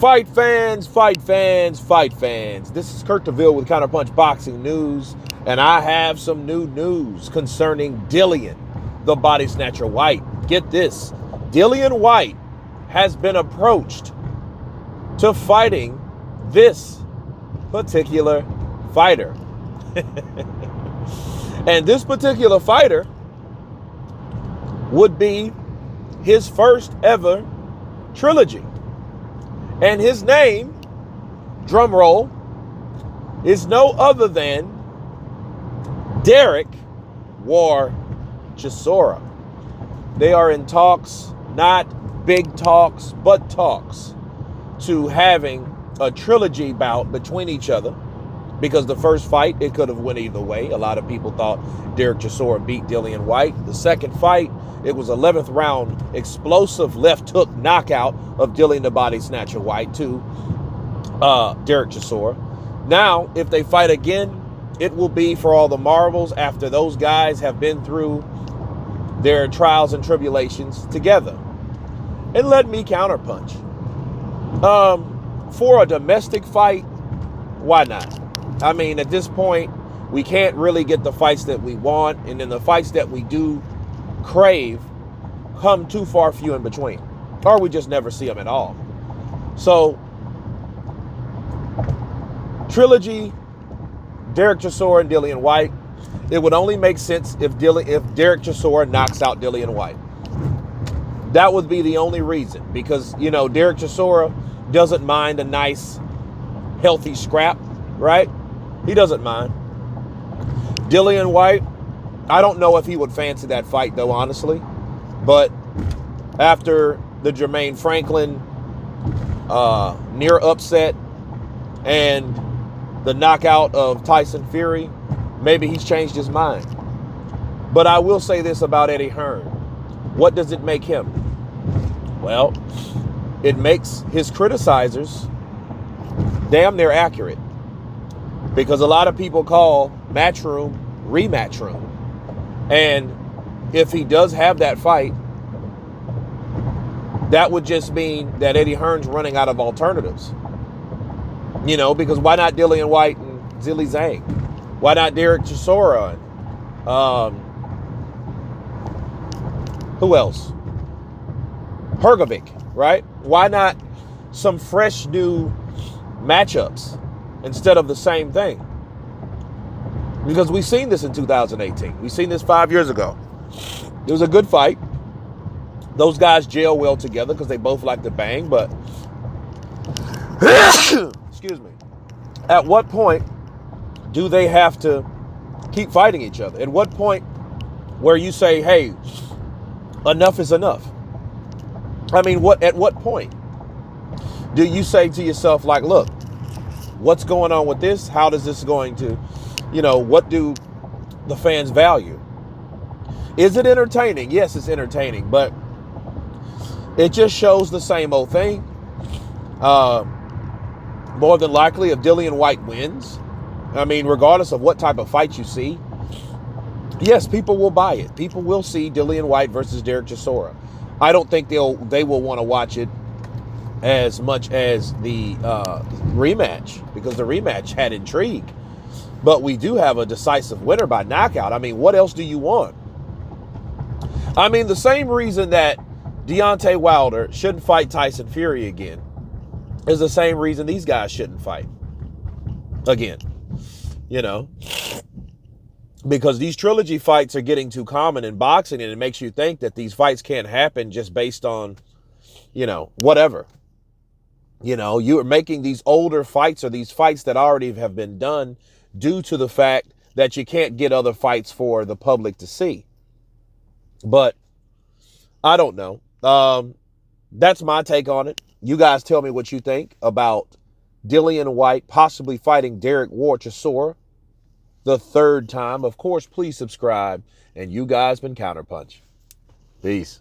Fight fans, fight fans, fight fans. This is Kurt DeVille with Counterpunch Boxing News, and I have some new news concerning Dillian, the body snatcher Whyte. Get this, Dillian Whyte has been approached to fighting this particular fighter. And this particular fighter would be his first ever trilogy. And his name, drum roll, is no other than Derek War Chisora. They are in talks, not big talks, but talks, to having a trilogy bout between each other. Because the first fight, it could have went either way. A lot of people thought Derek Chisora beat Dillian Whyte. The second fight, it was 11th round explosive left hook knockout of Dillian the body snatcher Whyte to Derek Chisora. Now, if they fight again, it will be for all the marbles after those guys have been through their trials and tribulations together. And let me counterpunch. For a domestic fight, why not? I mean, at this point, we can't really get the fights that we want, and then the fights that we do crave come too far few in between, or we just never see them at all. So, trilogy, Derek Chisora and Dillian Whyte, it would only make sense if Derek Chisora knocks out Dillian Whyte. That would be the only reason, because, you know, Derek Chisora doesn't mind a nice, healthy scrap, right? He doesn't mind. Dillian Whyte, I don't know if he would fancy that fight, though, honestly. But after the Jermaine Franklin near upset and the knockout of Tyson Fury, maybe he's changed his mind. But I will say this about Eddie Hearn. What does it make him? Well, it makes his criticizers damn near accurate. Because a lot of people call Matchroom rematch room. And if he does have that fight, that would just mean that Eddie Hearn's running out of alternatives. You know, because why not Dillian Whyte and Zilly Zhang? Why not Derek Chisora? Who else? Hergovic, right? Why not some fresh new matchups instead of the same thing? Because we've seen this in 2018. We've seen this 5 years ago. It was a good fight. Those guys gel well together because they both like to bang, but excuse me. At what point do they have to keep fighting each other? At what point where you say, hey, enough is enough? I mean, at what point do you say to yourself, like, look, what's going on with this? How does this going to, you know, what do the fans value? Is it entertaining? Yes, it's entertaining, but it just shows the same old thing. More than likely, if Dillian Whyte wins, I mean, regardless of what type of fight you see, yes, people will buy it. People will see Dillian Whyte versus Derek Chisora. I don't think they will want to watch it as much as the rematch, because the rematch had intrigue. But we do have a decisive winner by knockout. I mean, what else do you want? I mean, the same reason that Deontay Wilder shouldn't fight Tyson Fury again is the same reason these guys shouldn't fight again. You know? Because these trilogy fights are getting too common in boxing, and it makes you think that these fights can't happen just based on, you know, whatever. You know, you are making these older fights or these fights that already have been done due to the fact that you can't get other fights for the public to see. But I don't know. That's my take on it. You guys tell me what you think about Dillian Whyte possibly fighting Derek War Chisora the third time. Of course, please subscribe. And you guys been Counterpunch. Peace.